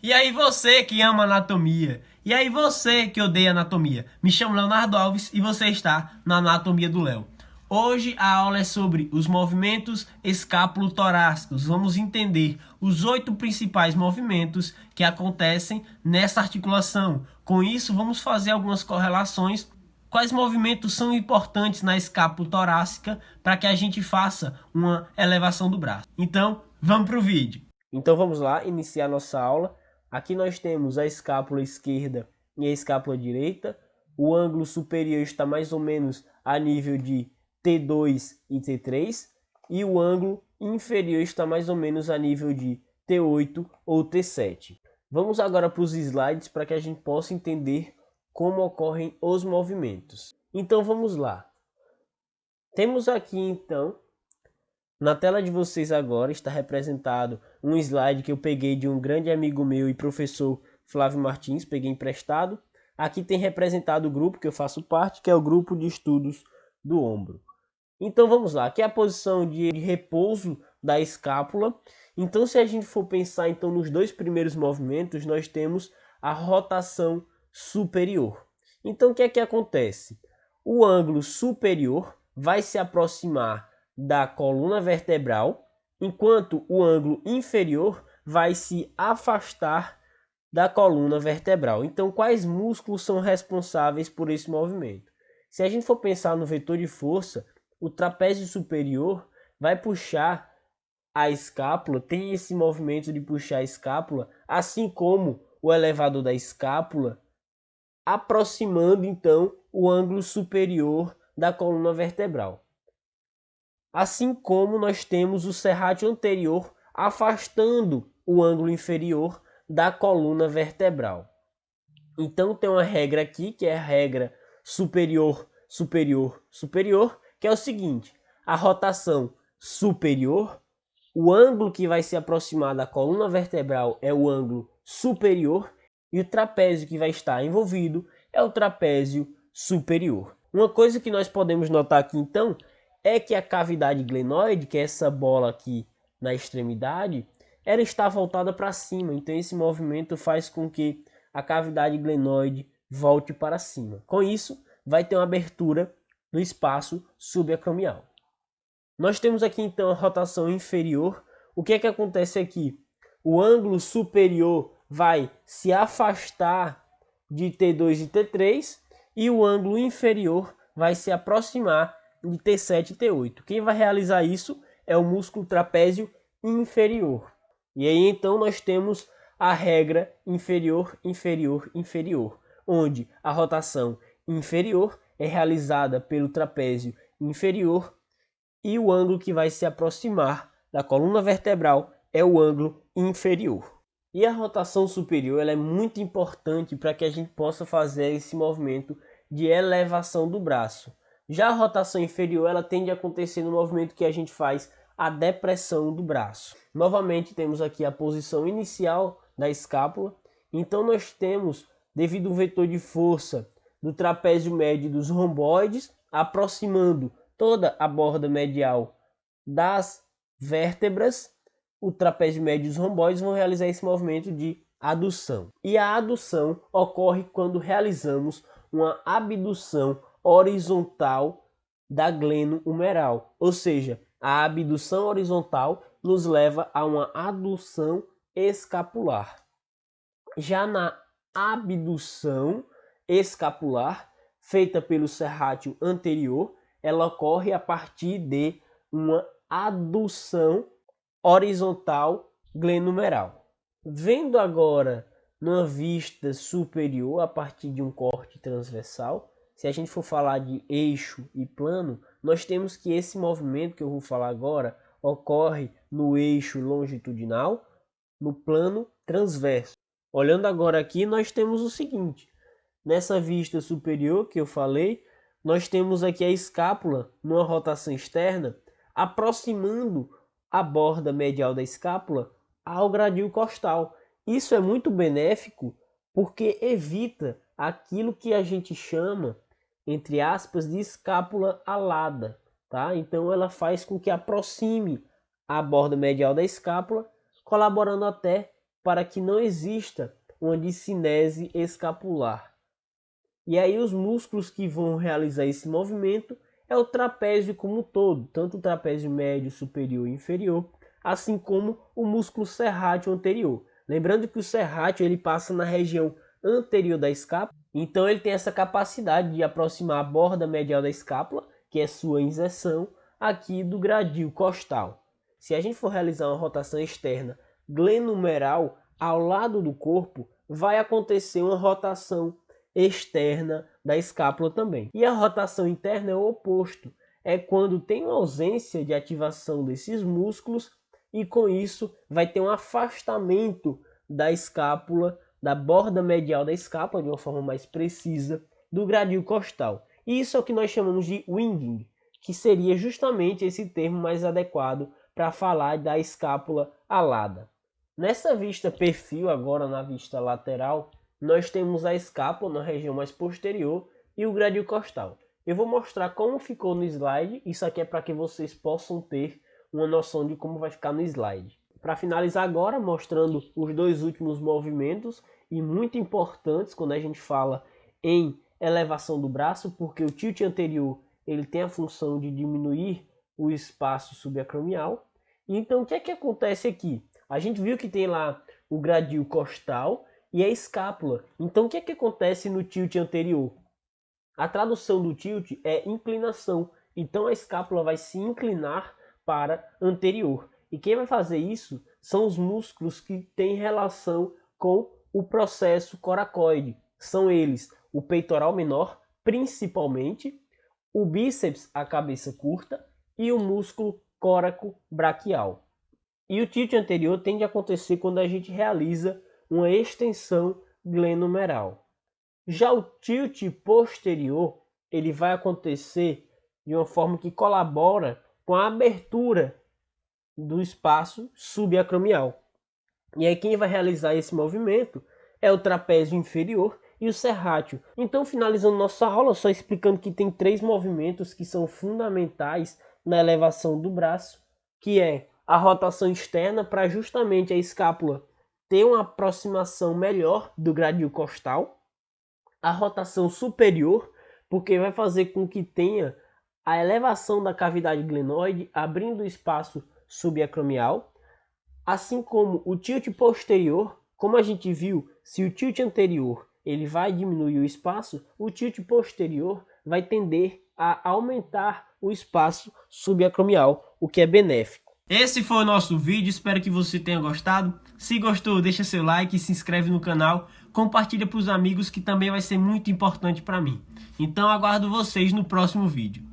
E aí você que ama anatomia, e aí você que odeia anatomia, me chamo Leonardo Alves e você está na Anatomia do Léo. Hoje a aula é sobre os movimentos escápulo-torácicos. Vamos entender os 8 principais movimentos que acontecem nessa articulação. Com isso, vamos fazer algumas correlações. Quais movimentos são importantes na escápula torácica para que a gente faça uma elevação do braço? Então, vamos para o vídeo. Então vamos lá, iniciar nossa aula. Aqui nós temos a escápula esquerda e a escápula direita. O ângulo superior está mais ou menos a nível de T2 e T3. E o ângulo inferior está mais ou menos a nível de T8 ou T7. Vamos agora para os slides para que a gente possa entender como ocorrem os movimentos. Então vamos lá. Temos aqui então, na tela de vocês agora, está representado um slide que eu peguei de um grande amigo meu e professor Flávio Martins, peguei emprestado. Aqui tem representado o grupo que eu faço parte, que é o grupo de estudos do ombro. Então vamos lá, aqui é a posição de repouso da escápula. Então se a gente for pensar então nos dois primeiros movimentos, nós temos a rotação superior. Então o que é que acontece? O ângulo superior vai se aproximar da coluna vertebral, enquanto o ângulo inferior vai se afastar da coluna vertebral. Então quais músculos são responsáveis por esse movimento? Se a gente for pensar no vetor de força, o trapézio superior vai puxar a escápula, tem esse movimento de puxar a escápula, assim como o elevador da escápula, aproximando então o ângulo superior da coluna vertebral. Assim como nós temos o serrátil anterior afastando o ângulo inferior da coluna vertebral. Então tem uma regra aqui, que é a regra superior, superior, superior, que é o seguinte: a rotação superior, o ângulo que vai se aproximar da coluna vertebral é o ângulo superior e o trapézio que vai estar envolvido é o trapézio superior. Uma coisa que nós podemos notar aqui então é que a cavidade glenoide, que é essa bola aqui na extremidade, ela está voltada para cima. Então esse movimento faz com que a cavidade glenoide volte para cima. Com isso, vai ter uma abertura no espaço subacromial. Nós temos aqui então a rotação inferior. O que é que acontece aqui? O ângulo superior vai se afastar de T2 e T3 e o ângulo inferior vai se aproximar de T7 e T8. Quem vai realizar isso é o músculo trapézio inferior. E aí então nós temos a regra inferior, inferior, inferior, onde a rotação inferior é realizada pelo trapézio inferior e o ângulo que vai se aproximar da coluna vertebral é o ângulo inferior. E a rotação superior ela é muito importante para que a gente possa fazer esse movimento de elevação do braço. Já a rotação inferior ela tende a acontecer no movimento que a gente faz a depressão do braço. Novamente temos aqui a posição inicial da escápula. Então nós temos, devido ao vetor de força do trapézio médio dos romboides, aproximando toda a borda medial das vértebras, o trapézio médio e os romboides vão realizar esse movimento de adução. E a adução ocorre quando realizamos uma abdução horizontal da gleno humeral, ou seja, a abdução horizontal nos leva a uma adução escapular. Já na abdução escapular, feita pelo serrátil anterior, ela ocorre a partir de uma adução horizontal glenumeral. Vendo agora numa vista superior, a partir de um corte transversal, se a gente for falar de eixo e plano, nós temos que esse movimento que eu vou falar agora ocorre no eixo longitudinal, no plano transverso. Olhando agora aqui, nós temos o seguinte: nessa vista superior que eu falei, nós temos aqui a escápula numa rotação externa, aproximando a borda medial da escápula ao gradil costal. Isso é muito benéfico porque evita aquilo que a gente chama, entre aspas, de escápula alada, tá? Então ela faz com que aproxime a borda medial da escápula, colaborando até para que não exista uma discinese escapular. E aí os músculos que vão realizar esse movimento é o trapézio como um todo, tanto o trapézio médio, superior e inferior, assim como o músculo serrátil anterior. Lembrando que o serrátil ele passa na região anterior da escápula, então ele tem essa capacidade de aproximar a borda medial da escápula, que é sua inserção, aqui do gradil costal. Se a gente for realizar uma rotação externa glenumeral ao lado do corpo, vai acontecer uma rotação externa da escápula também. E a rotação interna é o oposto, é quando tem uma ausência de ativação desses músculos e com isso vai ter um afastamento da escápula, da borda medial da escápula, de uma forma mais precisa, do gradil costal. E isso é o que nós chamamos de winging, que seria justamente esse termo mais adequado para falar da escápula alada. Nessa vista perfil, agora na vista lateral, nós temos a escápula na região mais posterior e o gradil costal. Eu vou mostrar como ficou no slide, isso aqui é para que vocês possam ter uma noção de como vai ficar no slide. Para finalizar agora, mostrando os dois últimos movimentos, e muito importantes quando a gente fala em elevação do braço, porque o tilt anterior ele tem a função de diminuir o espaço subacromial. Então o que é que acontece aqui? A gente viu que tem lá o gradil costal e a escápula. Então o que é que acontece no tilt anterior? A tradução do tilt é inclinação. Então a escápula vai se inclinar para anterior. E quem vai fazer isso são os músculos que têm relação com o processo coracoide. São eles o peitoral menor, principalmente, o bíceps, a cabeça curta, e o músculo côraco braquial. E o tilt anterior tende a acontecer quando a gente realiza uma extensão glenumeral. Já o tilt posterior, ele vai acontecer de uma forma que colabora com a abertura do espaço subacromial. E aí quem vai realizar esse movimento é o trapézio inferior e o serrátil. Então, finalizando nossa aula, só explicando que tem 3 movimentos que são fundamentais na elevação do braço, que é a rotação externa para justamente a escápula ter uma aproximação melhor do gradil costal, a rotação superior, porque vai fazer com que tenha a elevação da cavidade glenoide, abrindo o espaço subacromial, assim como o tilt posterior. Como a gente viu, se o tilt anterior ele vai diminuir o espaço, o tilt posterior vai tender a aumentar o espaço subacromial, o que é benéfico. Esse foi o nosso vídeo, espero que você tenha gostado. Se gostou, deixa seu like, se inscreve no canal, compartilha para os amigos que também vai ser muito importante para mim. Então aguardo vocês no próximo vídeo.